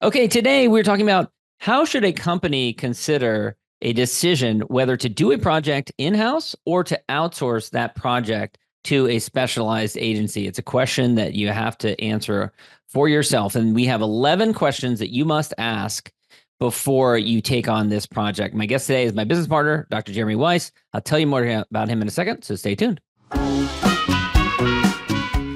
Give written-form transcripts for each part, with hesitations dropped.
Okay, today we're talking about how should a company consider a decision whether to do a project in-house or to outsource that project to a specialized agency. It's a question that you have to answer for yourself. And we have 11 questions that you must ask before you take on this project. My guest today is my business partner, Dr. Jeremy Weisz. I'll tell you more about him in a second, so stay tuned.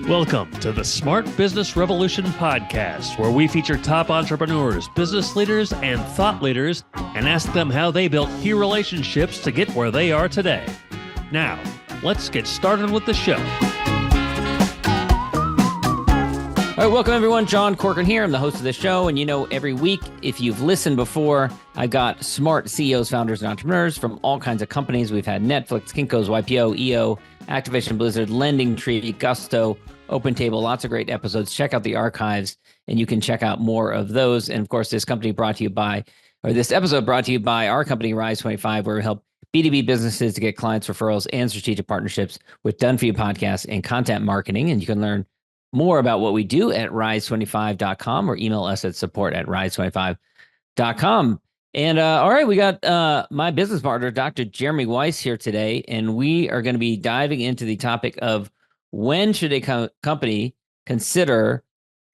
Welcome to the Smart Business Revolution podcast, where we feature top entrepreneurs, business leaders, and thought leaders and ask them how they built key relationships to get where they are today. Now, let's get started with the show. All right, welcome everyone. John Corcoran here. I'm the host of this show. And every week, if you've listened before, I've got smart CEOs, founders, and entrepreneurs from all kinds of companies. We've had Netflix, Kinko's, YPO, EO, Activation Blizzard, Lending Tree, Gusto, OpenTable, lots of great episodes. Check out the archives and you can check out more of those. And of course, this episode brought to you by our company, Rise25, where we help B2B businesses to get clients, referrals, and strategic partnerships with done-for-you podcasts and content marketing. And you can learn more about what we do at rise25.com or email us at support@rise25.com. And all right, we got my business partner, Dr. Jeremy Weisz, here today, and we are going to be diving into the topic of when should a company consider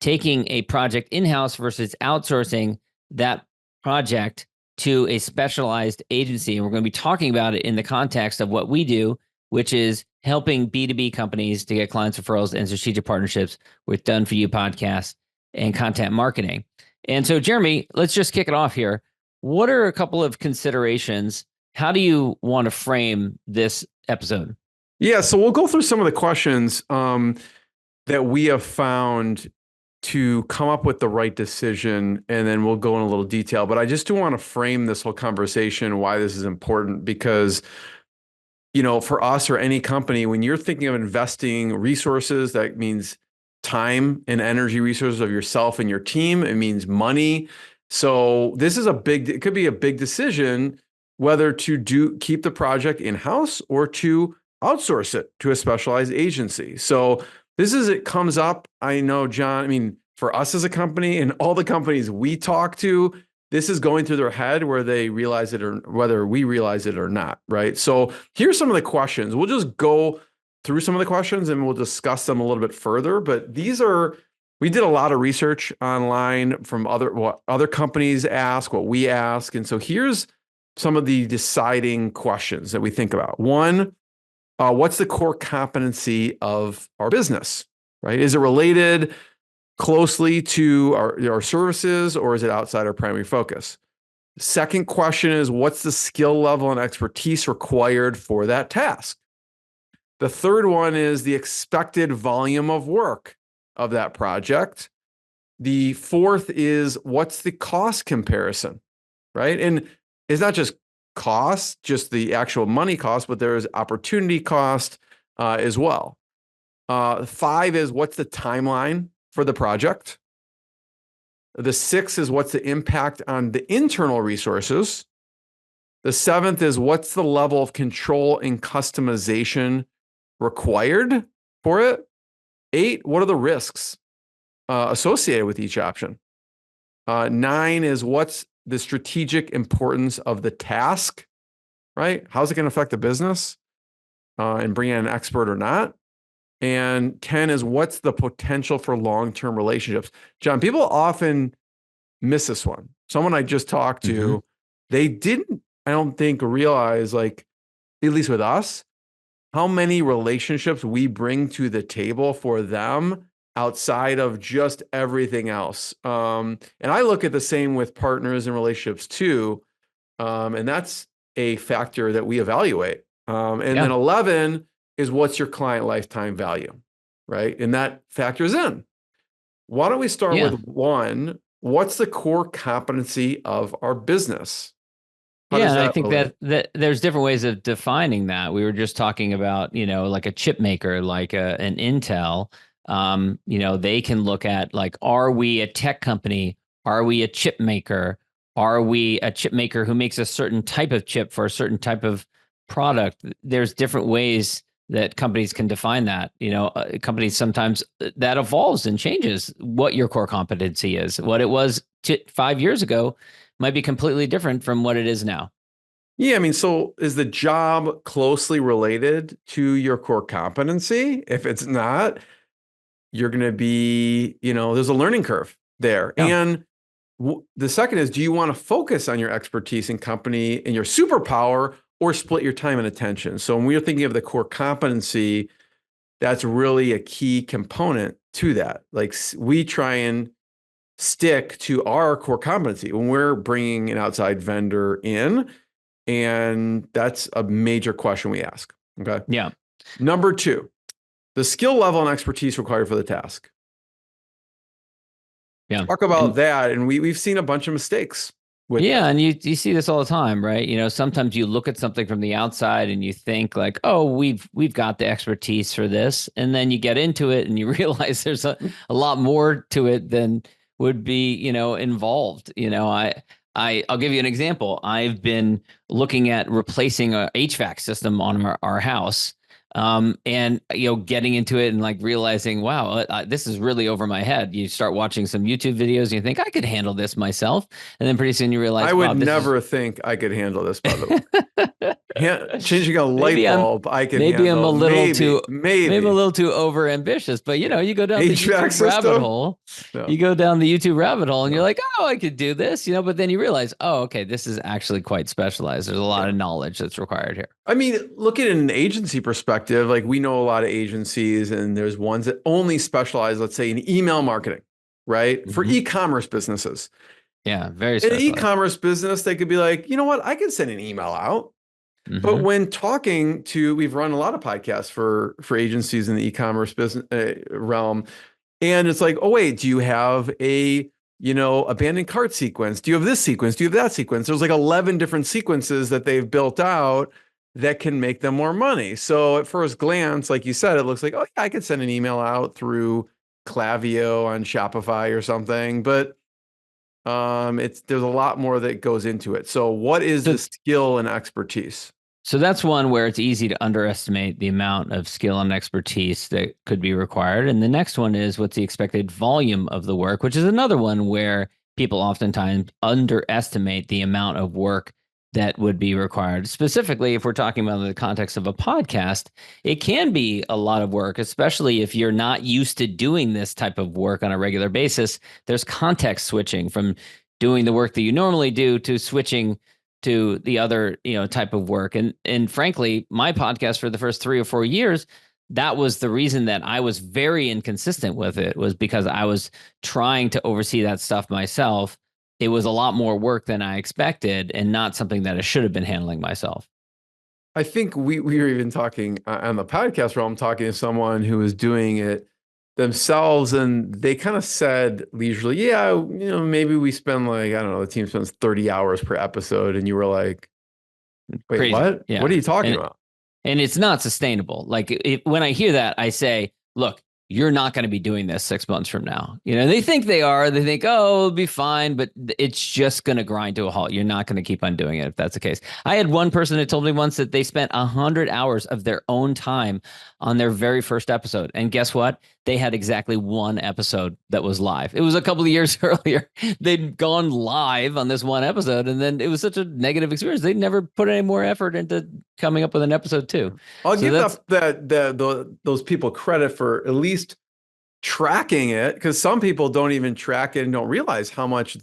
taking a project in-house versus outsourcing that project to a specialized agency. And we're going to be talking about it in the context of what we do, which is helping B2B companies to get clients, referrals, and strategic partnerships with done-for-you podcasts and content marketing. And so, Jeremy, let's just kick it off here. What are a couple of considerations? How do you want to frame this episode? Yeah, so we'll go through some of the questions that we have found to come up with the right decision, and then we'll go in a little detail. But I just do want to frame this whole conversation, why this is important, because for us or any company, when you're thinking of investing resources, that means time and energy resources of yourself and your team. It means money. So this is it could be a big decision whether to keep the project in-house or to outsource it to a specialized agency. So it comes up, I know, John, for us as a company and all the companies we talk to, this is going through their head where they realize it or whether we realize it or not, right? So here's some of the questions. We'll just go through some of the questions and we'll discuss them a little bit further. But we did a lot of research online from what other companies ask, what we ask. And so here's some of the deciding questions that we think about. One, what's the core competency of our business, right? Is it related closely to our services, or is it outside our primary focus? Second question is, what's the skill level and expertise required for that task? The third one is the expected volume of work of that project. The fourth is, what's the cost comparison, right? And it's not just cost, just the actual money cost, but there's opportunity cost as well. 5 is, what's the timeline for the project? The 6 is, what's the impact on the internal resources? The 7th is, what's the level of control and customization required for it? 8, what are the risks associated with each option? 9 is, what's the strategic importance of the task, right? How's it going to affect the business and bring in an expert or not? And 10 is, what's the potential for long-term relationships? John, people often miss this one. Someone I just talked to, they didn't, I don't think, realize, at least with us, how many relationships we bring to the table for them outside of just everything else. And I look at the same with partners and relationships too. And that's a factor that we evaluate. Then 11 is, what's your client lifetime value, right? And that factors in. Why don't we start with 1? What's the core competency of our business? I think that there's different ways of defining that. We were just talking about, like a chip maker, like an Intel. They can look at, are we a tech company? Are we a chip maker? Are we a chip maker who makes a certain type of chip for a certain type of product? There's different ways that companies can define that. Companies sometimes that evolves and changes what your core competency is. What it was 5 years ago might be completely different from what it is now. Yeah, I mean, so is the job closely related to your core competency? If it's not, you're going to be, there's a learning curve there. Yeah. And the second is, do you want to focus on your expertise in company and your superpower, or split your time and attention? So when we're thinking of the core competency, that's really a key component to that. Like, we try and stick to our core competency when we're bringing an outside vendor in. And that's a major question we ask. Okay. Yeah. Number 2, the skill level and expertise required for the task. Yeah. Talk about that. And we've seen a bunch of mistakes with Yeah. that. And you see this all the time, right? Sometimes you look at something from the outside and you think like, oh, we've got the expertise for this. And then you get into it and you realize there's a lot more to it than would be, involved. I'll give you an example. I've been looking at replacing a HVAC system on our house. And getting into it and like realizing, wow, this is really over my head. You start watching some YouTube videos and you think I could handle this myself, and then pretty soon you realize, I would never think I could handle this. By the way, changing a light bulb, I can. Maybe handle. I'm a little too maybe a little too over ambitious. But you go down the YouTube rabbit hole. No. You go down the YouTube rabbit hole, and you're like, oh, I could do this, But then you realize, oh, okay, this is actually quite specialized. There's a lot of knowledge that's required here. I mean, look at an agency perspective. Like, we know a lot of agencies, and there's ones that only specialize, let's say, in email marketing, right? For e-commerce businesses. Yeah, very In an specialized. e-commerce business, they could be like, you know what? I can send an email out. But when talking to, we've run a lot of podcasts for agencies in the e-commerce business realm, and it's like, oh wait, do you have a abandoned cart sequence? Do you have this sequence? Do you have that sequence? There's like 11 different sequences that they've built out that can make them more money. So at first glance, like you said, it looks like, oh yeah, I could send an email out through Klaviyo on Shopify or something, but there's a lot more that goes into it. So what is the skill and expertise? So that's one where it's easy to underestimate the amount of skill and expertise that could be required. And the next one is, what's the expected volume of the work, which is another one where people oftentimes underestimate the amount of work that would be required. Specifically, if we're talking about the context of a podcast, it can be a lot of work, especially if you're not used to doing this type of work on a regular basis. There's context switching from doing the work that you normally do to switching to the other, type of work. And frankly, my podcast for the first 3 or 4 years, that was the reason that I was very inconsistent with it, was because I was trying to oversee that stuff myself. It was a lot more work than I expected, and not something that I should have been handling myself. I think we were even talking on the podcast realm, talking to someone who was doing it themselves, and they kind of said leisurely, yeah, maybe we spend like, I don't know, the team spends 30 hours per episode. And you were like, wait, crazy. What? Yeah. What are you talking about? And it's not sustainable. Like, when I hear that, I say, look, you're not going to be doing this 6 months from now. They think they are. They think, oh, it'll be fine, but it's just going to grind to a halt. You're not going to keep on doing it if that's the case. I had one person that told me once that they spent 100 hours of their own time on their very first episode. And guess what? They had exactly one episode that was live. It was a couple of years earlier. They'd gone live on this one episode, and then it was such a negative experience. They never put any more effort into coming up with an episode 2. I'll give those people credit for at least tracking it, because some people don't even track it and don't realize how much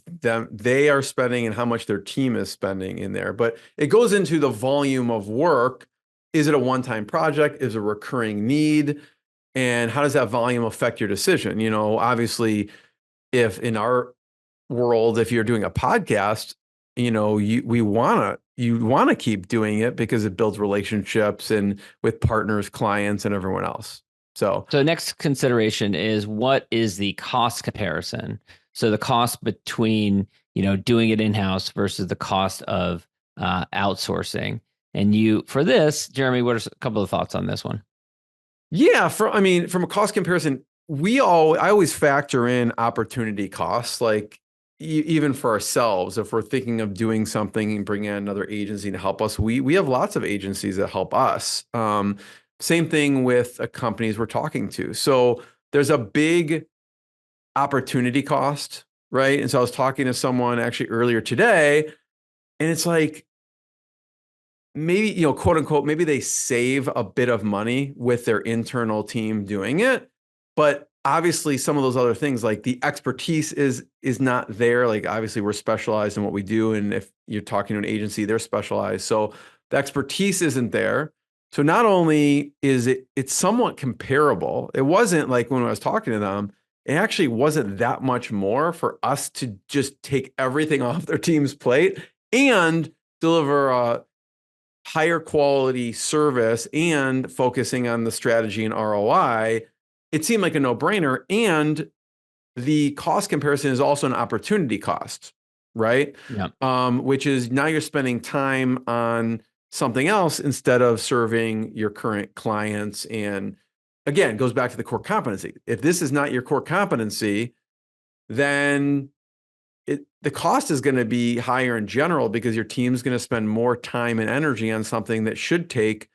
they are spending and how much their team is spending in there. But it goes into the volume of work. Is it a one-time project? Is it a recurring need? And how does that volume affect your decision? Obviously, if in our world, if you're doing a podcast, you want to keep doing it because it builds relationships and with partners, clients, and everyone else. So next consideration is, what is the cost comparison? So the cost between, doing it in-house versus the cost of outsourcing. And for this, Jeremy, what are a couple of thoughts on this one? Yeah, from a cost comparison, I always factor in opportunity costs, like even for ourselves. If we're thinking of doing something and bringing in another agency to help us, we have lots of agencies that help us. Same thing with companies we're talking to. So there's a big opportunity cost right? And so I was talking to someone actually earlier today, and it's like, maybe, quote unquote, maybe they save a bit of money with their internal team doing it. But obviously some of those other things, like the expertise is not there. Like obviously we're specialized in what we do. And if you're talking to an agency, they're specialized. So the expertise isn't there. So not only is it's somewhat comparable. It wasn't like when I was talking to them, it actually wasn't that much more for us to just take everything off their team's plate and deliver a higher quality service and focusing on the strategy and ROI. It seemed like a no-brainer. And the cost comparison is also an opportunity cost, right? Yeah. Which is now you're spending time on something else instead of serving your current clients. And again, it goes back to the core competency. If this is not your core competency, then the cost is going to be higher in general because your team's going to spend more time and energy on something that should take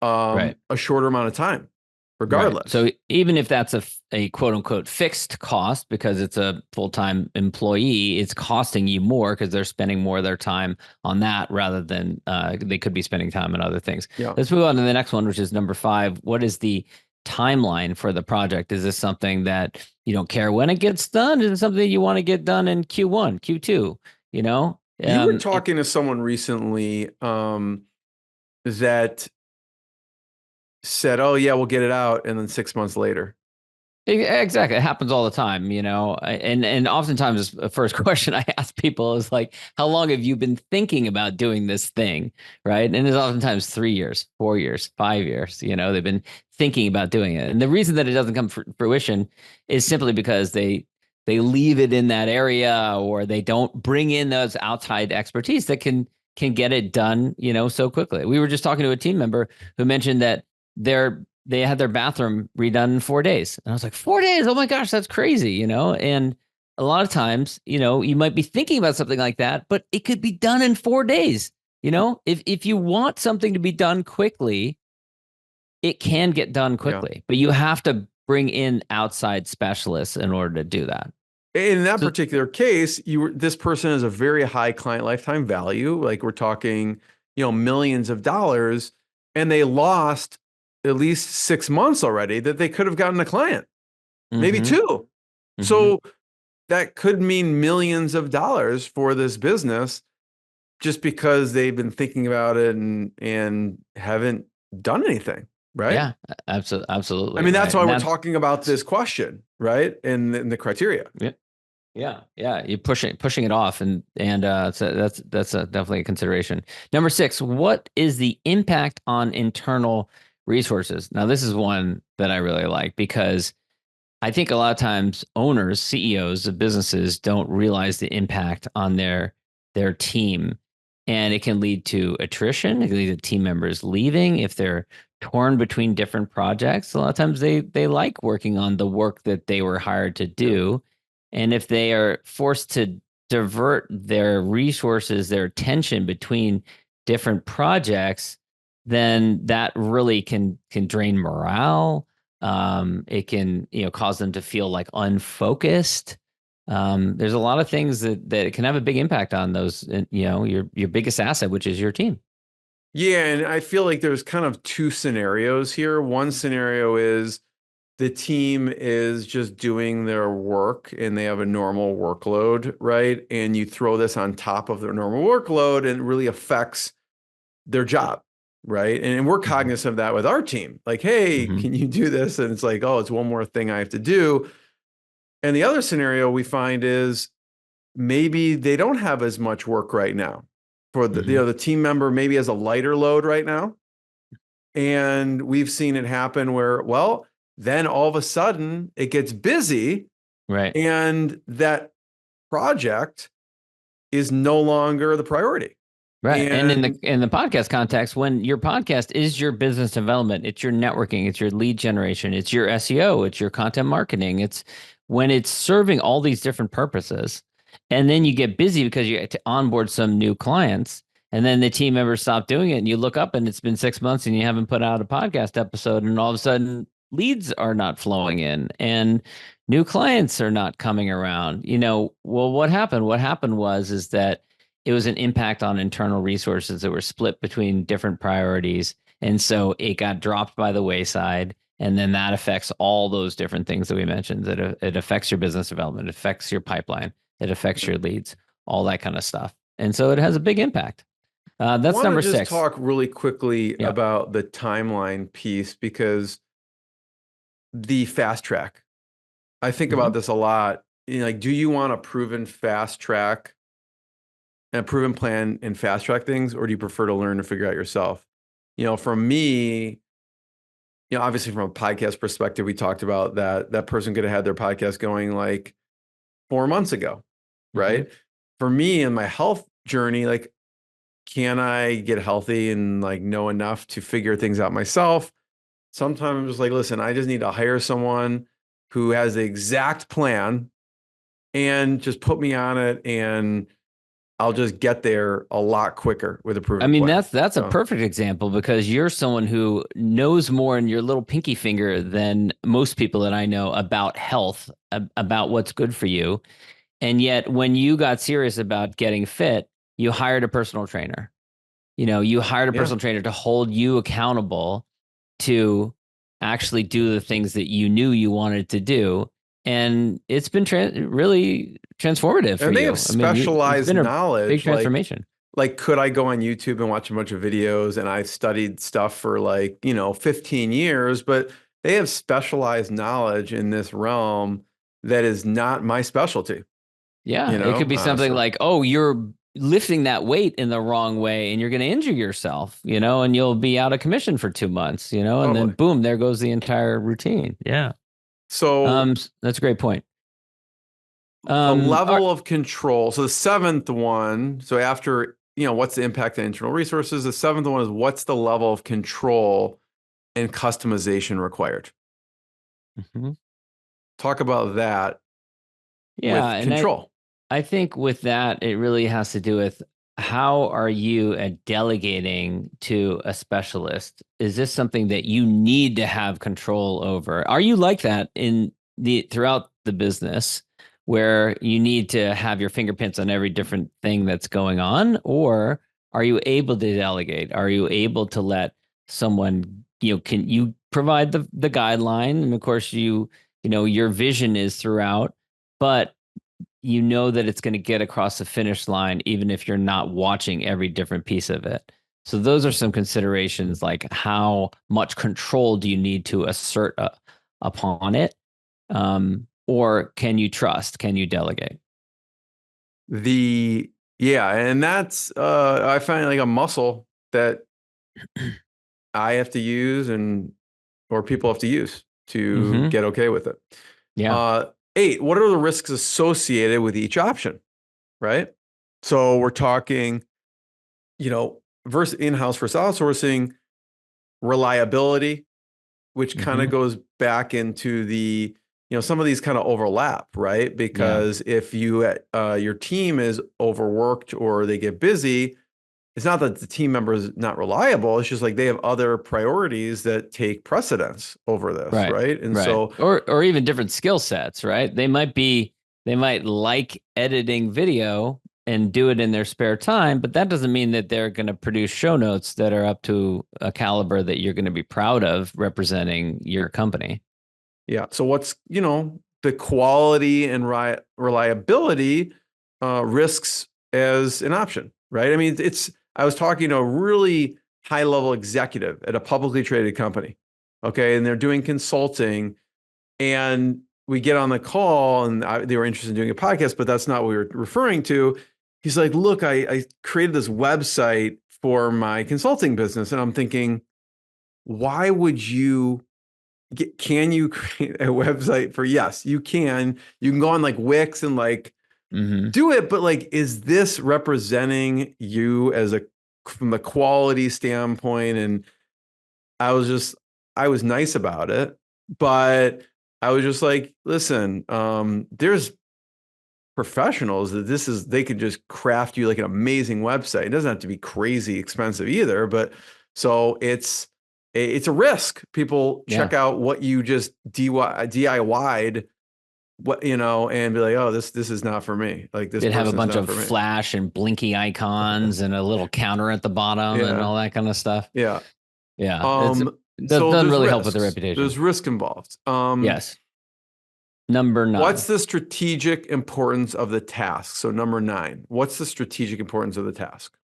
Right. a shorter amount of time, Right. regardless. So even if that's a quote unquote fixed cost because it's a full-time employee, it's costing you more because they're spending more of their time on that rather than they could be spending time on other things. Yeah. Let's move on to the next one, which is number 5. What is the timeline for the project? Is this something that you don't care when it gets done? Is it something you want to get done in Q1, Q2? You were talking to someone recently that said, "Oh yeah, we'll get it out," and then 6 months later. Exactly. It happens all the time, and oftentimes the first question I ask people is like, how long have you been thinking about doing this thing? Right. And it's oftentimes 3 years, 4 years, 5 years, they've been thinking about doing it. And the reason that it doesn't come to fruition is simply because they leave it in that area or they don't bring in those outside expertise that can get it done, so quickly. We were just talking to a team member who mentioned that they had their bathroom redone in 4 days. And I was like, 4 days? Oh my gosh, that's crazy, And a lot of times, you might be thinking about something like that, but it could be done in 4 days. If you want something to be done quickly, it can get done quickly, but you have to bring in outside specialists in order to do that. In that particular case, this person has a very high client lifetime value. Like we're talking, millions of dollars, and they lost at least 6 months already that they could have gotten a client, maybe 2. Mm-hmm. So that could mean millions of dollars for this business just because they've been thinking about it and haven't done anything. Right. Yeah, absolutely. I mean, that's why we're talking about this question, right? And the criteria. Yeah. You're pushing it off, and so that's definitely a consideration. Number 6, what is the impact on internal resources? Now, this is one that I really like because I think a lot of times owners, CEOs of businesses don't realize the impact on their team, and it can lead to attrition. It can lead to team members leaving if they're torn between different projects. A lot of times they like working on the work that they were hired to do. And if they are forced to divert their resources, their attention between different projects, then that really can drain morale. It can cause them to feel like unfocused. There's a lot of things that can have a big impact on those. Your biggest asset, which is your team. Yeah, and I feel like there's kind of 2 scenarios here. One scenario is the team is just doing their work and they have a normal workload, right? And you throw this on top of their normal workload and it really affects their job, right? And we're cognizant of that with our team. Like, hey, can you do this? And it's like, oh, it's one more thing I have to do. And the other scenario we find is maybe they don't have as much work right now. For the team member maybe has a lighter load right now. And we've seen it happen where, well, then all of a sudden it gets busy, right? And that project is no longer the priority. Right. And in the podcast context, when your podcast is your business development, it's your networking, it's your lead generation, it's your SEO, it's your content marketing. It's when it's serving all these different purposes. And then you get busy because you have to onboard some new clients. And then the team members stop doing it. And you look up and it's been 6 months and you haven't put out a podcast episode. And all of a sudden leads are not flowing in and new clients are not coming around. Well, what happened? What happened is that it was an impact on internal resources that were split between different priorities. And so it got dropped by the wayside. And then that affects all those different things that we mentioned. That it affects your business development, it affects your pipeline, it affects your leads, all that kind of stuff. And so it has a big impact. That's number just 6. Talk really quickly Yep. about the timeline piece, because the fast track, I think about this a lot. Like, do you want a proven fast track and a proven plan and fast track things, or do you prefer to learn to figure out yourself? For me, obviously from a podcast perspective, we talked about that person could have had their podcast going like 4 months ago, right? For me in my health journey, like, can I get healthy and like know enough to figure things out myself? Sometimes I'm just like, listen, I just need to hire someone who has the exact plan and just put me on it, and I'll just get there a lot quicker with a proven plan. That's a perfect example, because you're someone who knows more in your little pinky finger than most people that I know about health, about what's good for you. And yet when you got serious about getting fit, you hired a personal trainer. You hired a personal trainer to hold you accountable to actually do the things that you knew you wanted to do. And it's been really transformative for you. And they have specialized knowledge. Big transformation. Like, could I go on YouTube and watch a bunch of videos? And I've studied stuff for 15 years, but they have specialized knowledge in this realm that is not my specialty. Yeah, it could be something like, oh, you're lifting that weight in the wrong way and you're going to injure yourself, and you'll be out of commission for 2 months, and then boom, there goes the entire routine. Yeah. So that's a great point. The level of control. So the 7th one, so after, what's the impact on internal resources? The 7th one is, what's the level of control and customization required? Talk about that. Yeah. With control. I think with that, it really has to do with, how are you at delegating to a specialist? Is this something that you need to have control over? Are you like that throughout the business, where you need to have your fingerprints on every different thing that's going on? Or are you able to delegate? Are you able to let someone, can you provide the guideline? And of course, your vision is throughout, but that it's going to get across the finish line, even if you're not watching every different piece of it. So those are some considerations, like how much control do you need to assert upon it? Or can you trust? Can you delegate? And that's, I find like a muscle that I have to use or people have to use to get okay with it. Yeah. 8, what are the risks associated with each option, right? So we're talking, versus in-house versus outsourcing, reliability, which kind of goes back into the, some of these kind of overlap, right? Because if your team is overworked or they get busy, it's not that the team member is not reliable. It's just like they have other priorities that take precedence over this, right? And so, or even different skill sets, right? They might like editing video and do it in their spare time, but that doesn't mean that they're going to produce show notes that are up to a caliber that you're going to be proud of representing your company. Yeah. So what's, the quality and reliability risks as an option, right? I mean, I was talking to a really high level executive at a publicly traded company. Okay. And they're doing consulting, and we get on the call, and they were interested in doing a podcast, but that's not what we were referring to. He's like, look, I created this website for my consulting business. And I'm thinking, why would you can you create a website for, yes, you can go on like Wix and like do it. But like, is this representing you from the quality standpoint? And I was nice about it, but I was just like, listen, there's professionals that they could just craft you like an amazing website. It doesn't have to be crazy expensive either, but so it's it's a risk. People Yeah. check out what you just DIY'd, and be like, oh, this is not for me. Like this They'd have a person's bunch not of for me. flash and blinky icons and a little counter at the bottom and Yeah. all that kind of stuff. Yeah. Yeah. It So doesn't there's really help with the risks. reputation. There's risk involved. Yes. Number 9. What's the strategic importance of the task? So number 9, what's the strategic importance of the task?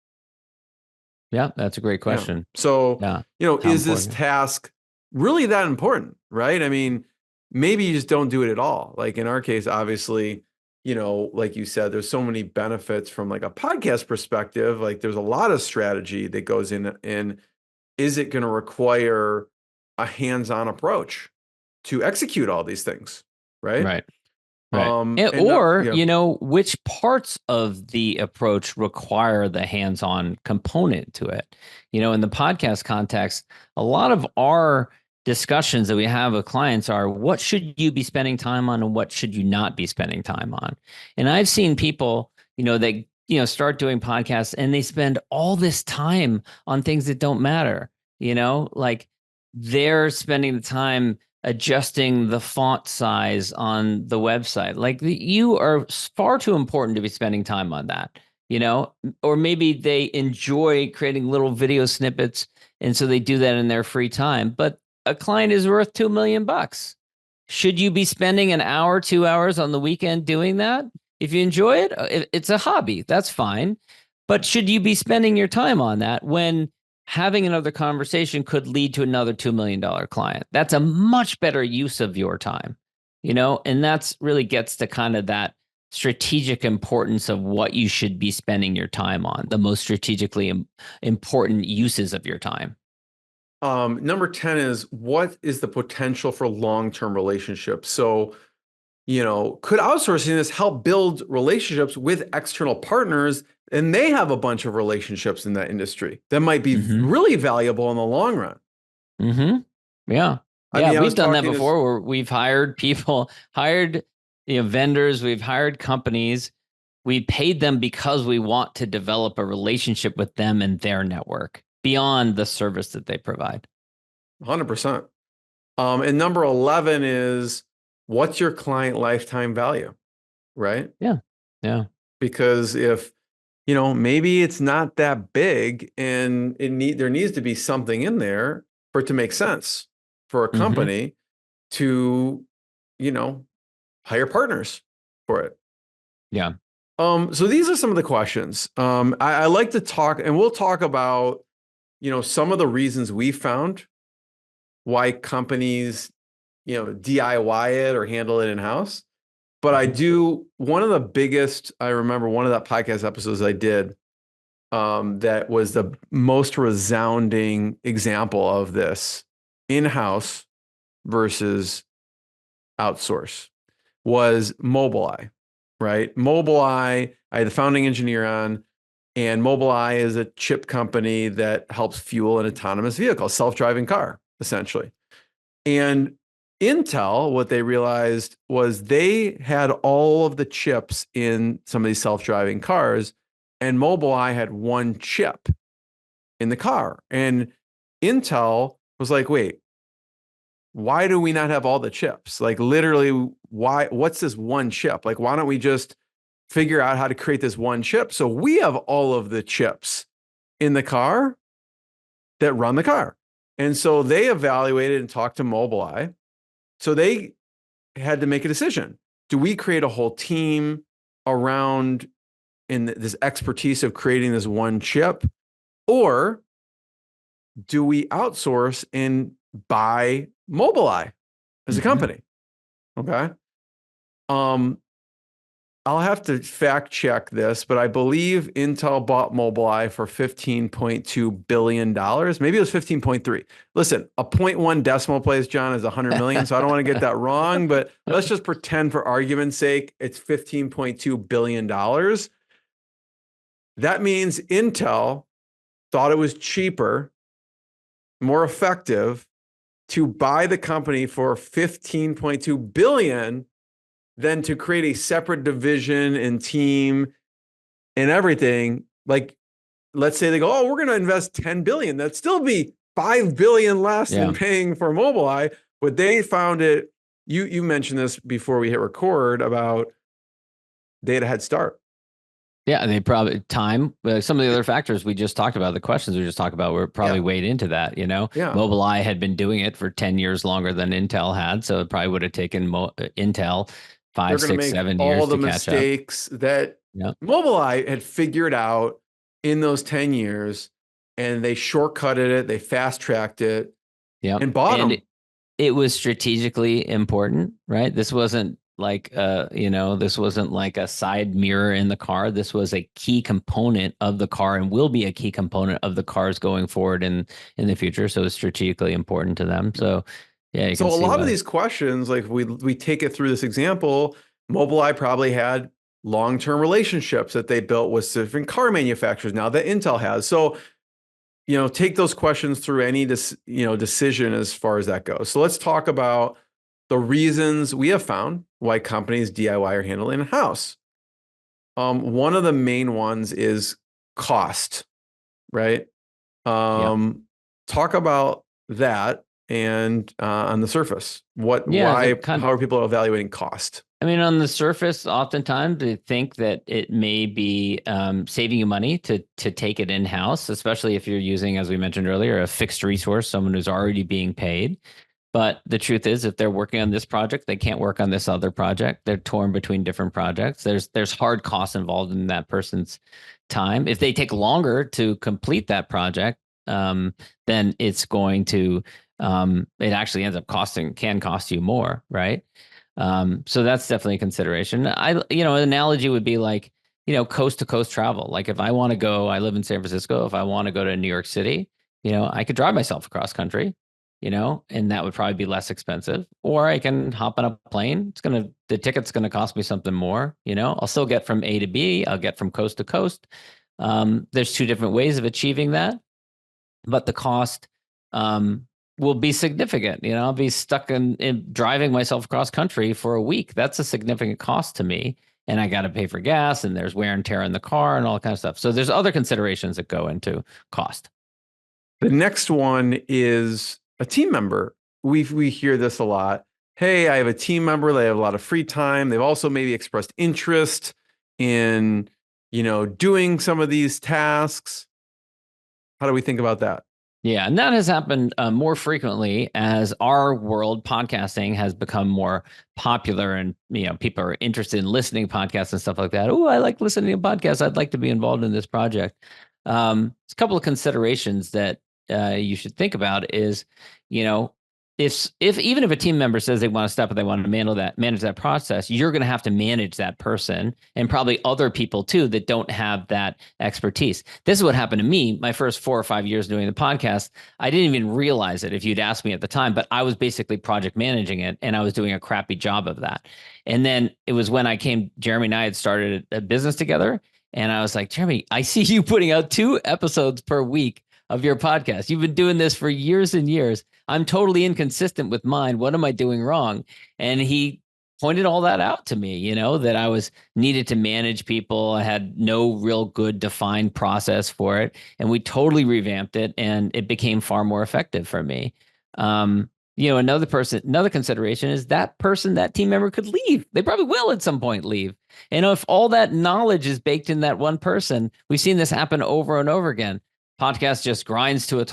Yeah, that's a great Yeah. question. So, Yeah. is this task really that important, right? I mean, maybe you just don't do it at all. Like in our case, obviously, like you said, there's so many benefits from like a podcast perspective. Like there's a lot of strategy that goes in. Is it going to require a hands-on approach to execute all these things, right? Right. Which parts of the approach require the hands-on component to it? In the podcast context, a lot of our discussions that we have with clients are, what should you be spending time on and what should you not be spending time on? And I've seen people, that, start doing podcasts and they spend all this time on things that don't matter, like they're spending the time adjusting the font size on the website. Like you are far too important to be spending time on that, or maybe they enjoy creating little video snippets. And so they do that in their free time, but a client is worth $2 million. Should you be spending an hour, 2 hours on the weekend doing that? If you enjoy it, it's a hobby, that's fine. But should you be spending your time on that when having another conversation could lead to another $2 million client? That's a much better use of your time, and that's really gets to kind of that strategic importance of what you should be spending your time on, the most strategically important uses of your time. Number 10 is, what is the potential for long-term relationships? So, could outsourcing this help build relationships with external partners, and they have a bunch of relationships in that industry that might be really valuable in the long run? Yeah. We've done that before where we've hired people, vendors, we've hired companies. We paid them because we want to develop a relationship with them and their network beyond the service that they provide. 100%. And number 11 is, what's your client lifetime value, right? Yeah. Because if, maybe it's not that big and there needs to be something in there for it to make sense for a company to, hire partners for it. Yeah. So these are some of the questions. I like to talk, and we'll talk about, some of the reasons we found why companies, DIY it or handle it in-house. But one of the biggest, I remember one of that podcast episodes I did, that was the most resounding example of this in-house versus outsource, was Mobileye, right? Mobileye, I had the founding engineer on, and Mobileye is a chip company that helps fuel an autonomous vehicle, self-driving car, essentially. And Intel, what they realized was they had all of the chips in some of these self-driving cars, and Mobileye had one chip in the car. And Intel was like, wait, why do we not have all the chips? Like literally, what's this one chip? Like, why don't we just figure out how to create this one chip so we have all of the chips in the car that run the car? And so they evaluated and talked to Mobileye. So they had to make a decision. Do we create a whole team around in this expertise of creating this one chip, or do we outsource and buy Mobileye as a company? Okay. I'll have to fact check this, but I believe Intel bought Mobileye for $15.2 billion. Maybe it was 15.3. Listen, a 0.1 decimal place, John, is 100 million. So I don't want to get that wrong, but let's just pretend for argument's sake, it's $15.2 billion. That means Intel thought it was cheaper, more effective to buy the company for $15.2 billion than to create a separate division and team and everything. Like, let's say they go, oh, we're going to invest $10 billion. That'd still be $5 billion less Yeah. than paying for Mobileye, but they found it. You mentioned this before we hit record about they had a head start. Yeah, they probably time. Some of the other factors we just talked about, the questions we just talked about, were probably weighed into that. Yeah. Mobileye had been doing it for 10 years longer than Intel had, so it probably would have taken Intel They're 5, going to 6, make 7 all years the to catch up. mistakes that Yeah, Mobileye had figured out in those 10 years, and they shortcutted it, they fast tracked it, yeah, and bought them. It was strategically important, right? This wasn't like this wasn't like a side mirror in the car. This was a key component of the car and will be a key component of the cars going forward in the future. So it's strategically important to them. So yeah, you So can a see lot why. of these questions, like we take it through this example, Mobileye probably had long-term relationships that they built with different car manufacturers now that Intel has. So, take those questions through any decision as far as that goes. So let's talk about the reasons we have found why companies DIY or handle in-house. One of the main ones is cost, right? Talk about that and on the surface, how are people evaluating cost? I mean, on the surface, oftentimes they think that it may be saving you money to take it in-house, especially if you're using, as we mentioned earlier, a fixed resource, someone who's already being paid. But the truth is, if they're working on this project, they can't work on this other project. They're torn between different projects. There's hard costs involved in that person's time. If they take longer to complete that project, then it's going to it actually ends up can cost you more, right? So that's definitely a consideration. An analogy would be like, coast to coast travel. Like if I want to go, I live in San Francisco. If I want to go to New York City, I could drive myself across country, and that would probably be less expensive. Or I can hop on a plane. The ticket's going to cost me something more, I'll still get from A to B. I'll get from coast to coast. There's two different ways of achieving that, but the cost, will be significant. I'll be stuck in driving myself across country for a week. That's a significant cost to me. And I got to pay for gas, and there's wear and tear in the car and all that kind of stuff. So there's other considerations that go into cost. The next one is a team member. We hear this a lot. Hey, I have a team member. They have a lot of free time. They've also maybe expressed interest in, doing some of these tasks. How do we think about that? Yeah, and that has happened more frequently as our world, podcasting, has become more popular, and people are interested in listening to podcasts and stuff like that. Oh, I like listening to podcasts. I'd like to be involved in this project. It's a couple of considerations that you should think about is, if even if a team member says they want to step and they want to manage that process, you're going to have to manage that person and probably other people too that don't have that expertise. This is what happened to me my first 4 or 5 years doing the podcast. I didn't even realize it if you'd asked me at the time, but I was basically project managing it, and I was doing a crappy job of that. And then it was when Jeremy and I had started a business together, and I was like, Jeremy, I see you putting out 2 episodes per week of your podcast. You've been doing this for years and years. I'm totally inconsistent with mine. What am I doing wrong? And he pointed all that out to me, that I was needed to manage people. I had no real good defined process for it. And we totally revamped it, and it became far more effective for me. Another consideration is that team member could leave. They probably will at some point leave. And if all that knowledge is baked in that one person, we've seen this happen over and over again. Podcast just grinds to a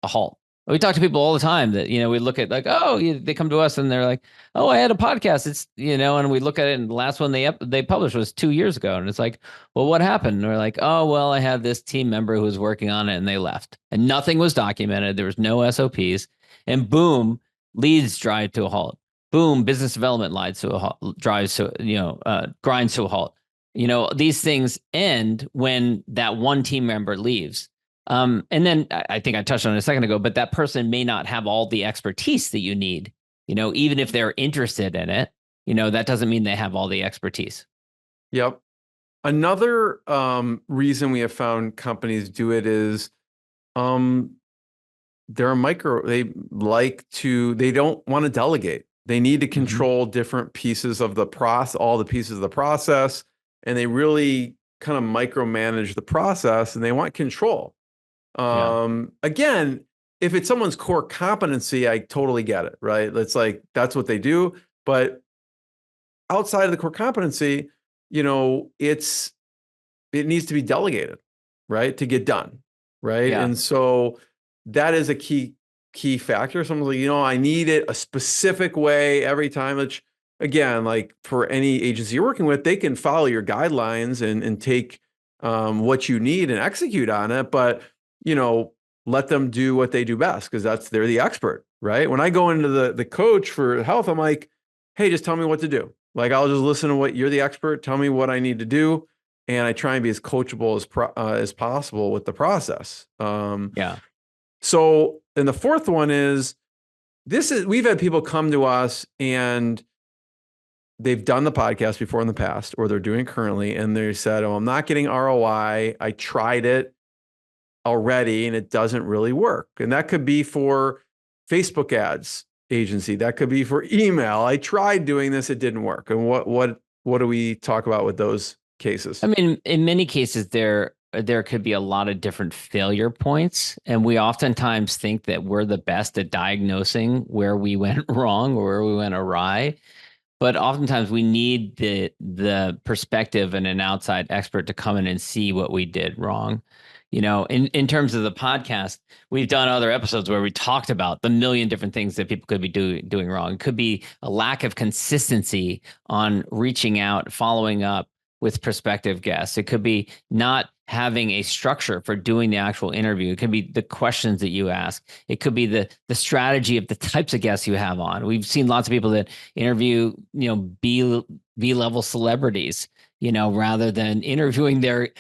halt. We talk to people all the time that, we look at like, they come to us and they're like, oh, I had a podcast. It's, and we look at it, and the last one they published was 2 years ago. And it's like, well, what happened? And we're like, oh, well, I had this team member who was working on it and they left, and nothing was documented. There was no SOPs, and boom, leads drive to a halt. Boom, business development grinds to a halt. These things end when that one team member leaves. And then I think I touched on it a second ago, but that person may not have all the expertise that you need, even if they're interested in it, that doesn't mean they have all the expertise. Yep. Another reason we have found companies do it is they don't want to delegate. They need to control different pieces of the process, all the pieces of the process, and they really kind of micromanage the process, and they want control. Again, if it's someone's core competency, I totally get it, right? It's like, that's what they do. But outside of the core competency, it needs to be delegated, right? To get done, right? Yeah. And so that is a key factor. Someone's like, I need it a specific way every time. Which, again, like for any agency you're working with, they can follow your guidelines and take what you need and execute on it. But, let them do what they do best, because they're the expert, right? When I go into the coach for health, I'm like, hey, just tell me what to do. Like, I'll just listen to what you're the expert. Tell me what I need to do. And I try and be as coachable as possible with the process. Yeah. So, and the fourth one is, we've had people come to us and they've done the podcast before in the past, or they're doing it currently, and they said, "Oh, I'm not getting ROI. I tried it already and it doesn't really work." And that could be for Facebook ads agency. That could be for email. I tried doing this, it didn't work. And what do we talk about with those cases? I mean, in many cases, there could be a lot of different failure points, and we oftentimes think that we're the best at diagnosing where we went wrong or where we went awry. But oftentimes we need the perspective and an outside expert to come in and see what we did wrong. In terms of the podcast, we've done other episodes where we talked about the million different things that people could be doing wrong. It could be a lack of consistency on reaching out, following up with prospective guests. It could be not having a structure for doing the actual interview. It could be the questions that you ask. It could be the strategy of the types of guests you have on. We've seen lots of people that interview, B-level celebrities, rather than interviewing their,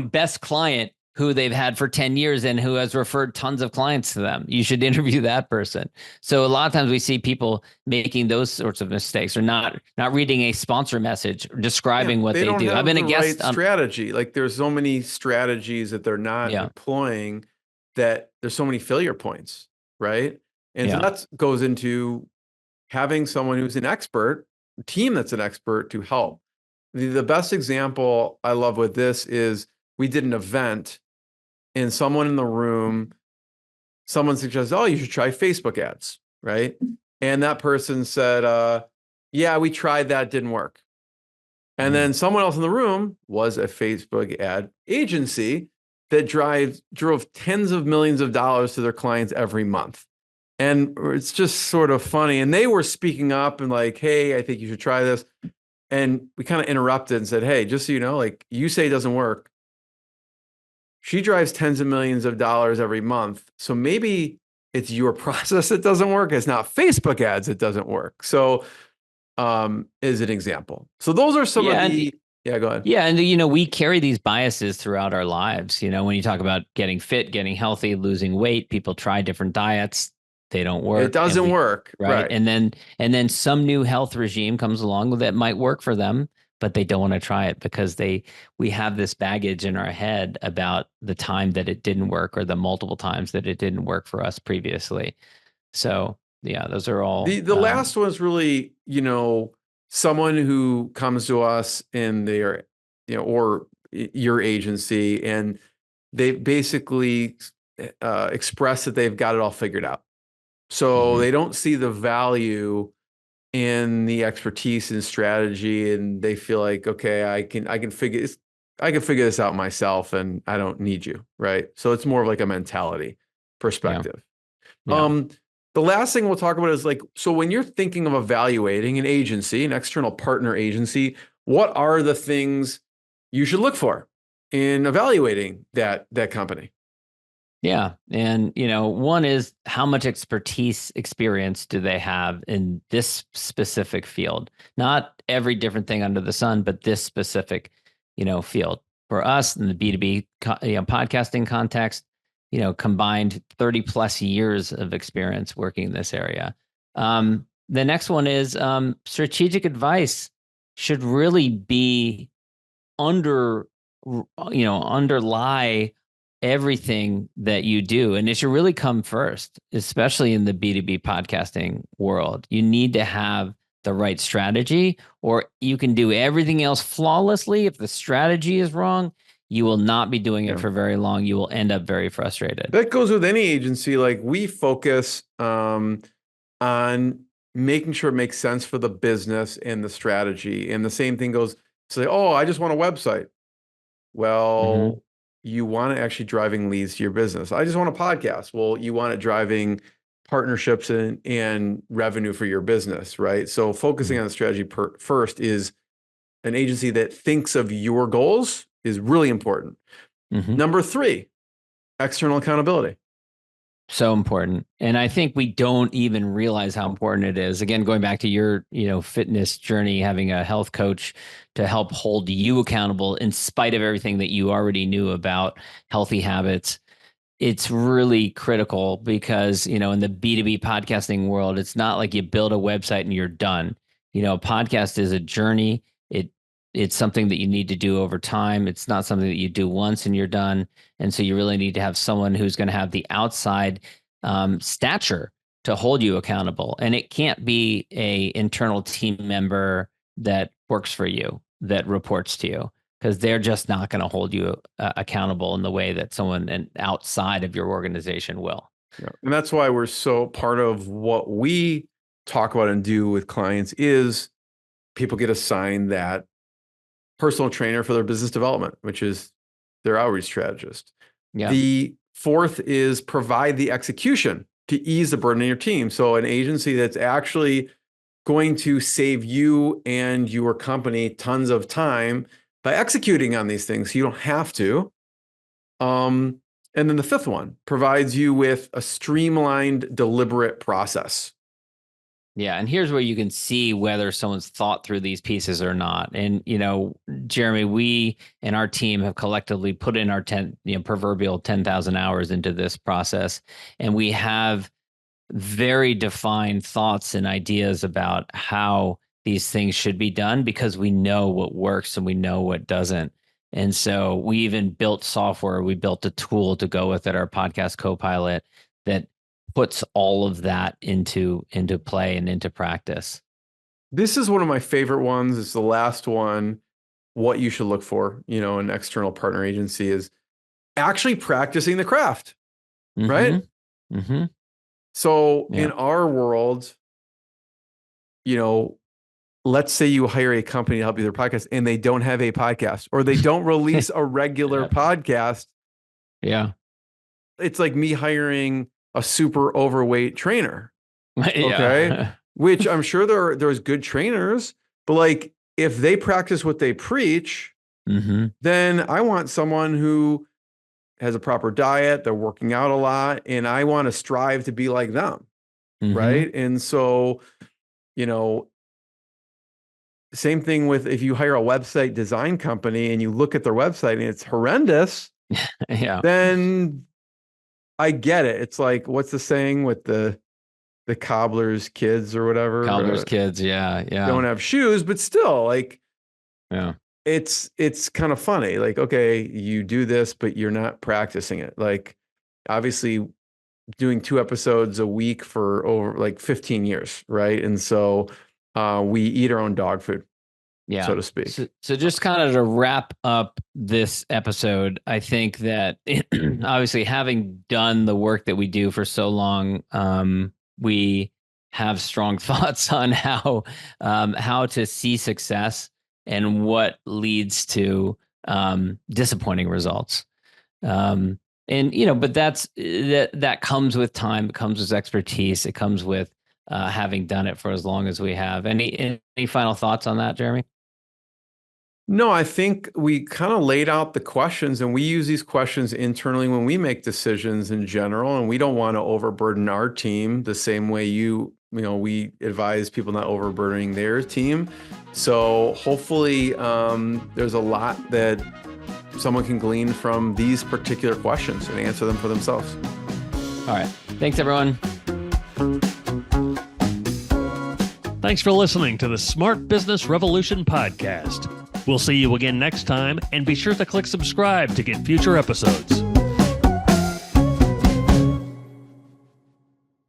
best client who they've had for 10 years and who has referred tons of clients to them. You should interview that person. So a lot of times we see people making those sorts of mistakes, or not reading a sponsor message or describing what they do. I've been a guest on strategy. Like, there's so many strategies that they're not employing, that there's so many failure points, right? And so that goes into having someone who's an expert, a team that's an expert to help. The best example I love with this is, we did an event and someone in the room, someone suggested, "Oh, you should try Facebook ads," right? And that person said, "Yeah, we tried that, didn't work." And then someone else in the room was a Facebook ad agency that drove tens of millions of dollars to their clients every month. And it's just sort of funny. And they were speaking up and like, "Hey, I think you should try this." And we kind of interrupted and said, "Hey, just so you know, like, you say it doesn't work. She drives tens of millions of dollars every month. So maybe it's your process that doesn't work. It's not Facebook ads that doesn't work." So, is an example. So those are some of the, go ahead. Yeah. And, we carry these biases throughout our lives. When you talk about getting fit, getting healthy, losing weight, people try different diets. They don't work. It doesn't work. Right. And then some new health regime comes along that might work for them, but they don't want to try it because we have this baggage in our head about the time that it didn't work, or the multiple times that it didn't work for us previously. So those are all. The last one is really, someone who comes to us in their, or your agency, and they basically express that they've got it all figured out. So they don't see the value in the expertise and strategy, and they feel like, okay, I can figure this out myself, and I don't need you, right? So it's more of like a mentality perspective. Yeah. The last thing we'll talk about is, like, so when you're thinking of evaluating an agency, an external partner agency, what are the things you should look for in evaluating that company? Yeah. And, one is, how much experience do they have in this specific field? Not every different thing under the sun, but this specific, field. For us in the B2B podcasting context, combined 30 plus years of experience working in this area. The next one is strategic advice should really be underlie everything that you do. And it should really come first, especially in the B2B podcasting world. You need to have the right strategy, or you can do everything else flawlessly. If the strategy is wrong, you will not be doing it Yeah. for very long. You will end up very frustrated. That goes with any agency. Like we focus on making sure it makes sense for the business and the strategy. And the same thing goes, say, oh, I just want a website. Well, you want it actually driving leads to your business. I just want a podcast. Well, you want it driving partnerships and revenue for your business, right? So focusing on the strategy first is an agency that thinks of your goals is really important. Number 3, external accountability. So important. And I think we don't even realize how important it is. Again, going back to your, fitness journey, having a health coach to help hold you accountable in spite of everything that you already knew about healthy habits. It's really critical because, in the B2B podcasting world, it's not like you build a website and you're done. A podcast is a journey. It's something that you need to do over time. It's not something that you do once and you're done. And so you really need to have someone who's going to have the outside stature to hold you accountable. And it can't be a internal team member that works for you, that reports to you, because they're just not going to hold you accountable in the way that someone outside of your organization will. Yeah. And that's why we're so part of what we talk about and do with clients is people get assigned that personal trainer for their business development, which is their outreach strategist. Yeah. The 4th is provide the execution to ease the burden of your team. So an agency that's actually going to save you and your company tons of time by executing on these things. So you don't have to. And then the 5th one provides you with a streamlined, deliberate process. Yeah. And here's where you can see whether someone's thought through these pieces or not. And, Jeremy, we and our team have collectively put in our proverbial 10,000 hours into this process. And we have very defined thoughts and ideas about how these things should be done because we know what works and we know what doesn't. And so we even built software. We built a tool to go with it, our podcast Copilot, that puts all of that into play and into practice. This is one of my favorite ones. It's the last one. What you should look for, an external partner agency is actually practicing the craft, right? So in our world, let's say you hire a company to help you with their podcast and they don't have a podcast or they don't release a regular podcast. Yeah. It's like me hiring a super overweight trainer. Okay. Yeah. Which I'm sure there's good trainers, but like if they practice what they preach, then I want someone who has a proper diet, they're working out a lot, and I want to strive to be like them. Right. And so, same thing with if you hire a website design company and you look at their website and it's horrendous, then I get it. It's like, what's the saying with the cobbler's kids or whatever? Cobbler's kids, yeah. Don't have shoes, but still, like, it's kind of funny. Like, okay, you do this, but you're not practicing it. Like, obviously, doing 2 episodes a week for over like 15 years, right? And so we eat our own dog food. So to speak. So just kind of to wrap up this episode, I think that obviously having done the work that we do for so long, we have strong thoughts on how to see success and what leads to disappointing results. But that comes with time. It comes with expertise. It comes with having done it for as long as we have. Any final thoughts on that, Jeremy? No, I think we kind of laid out the questions, and we use these questions internally when we make decisions in general, and we don't want to overburden our team the same way we advise people not overburdening their team. So hopefully there's a lot that someone can glean from these particular questions and answer them for themselves. All right. Thanks, everyone. Thanks for listening to the Smart Business Revolution podcast. We'll see you again next time, and be sure to click subscribe to get future episodes.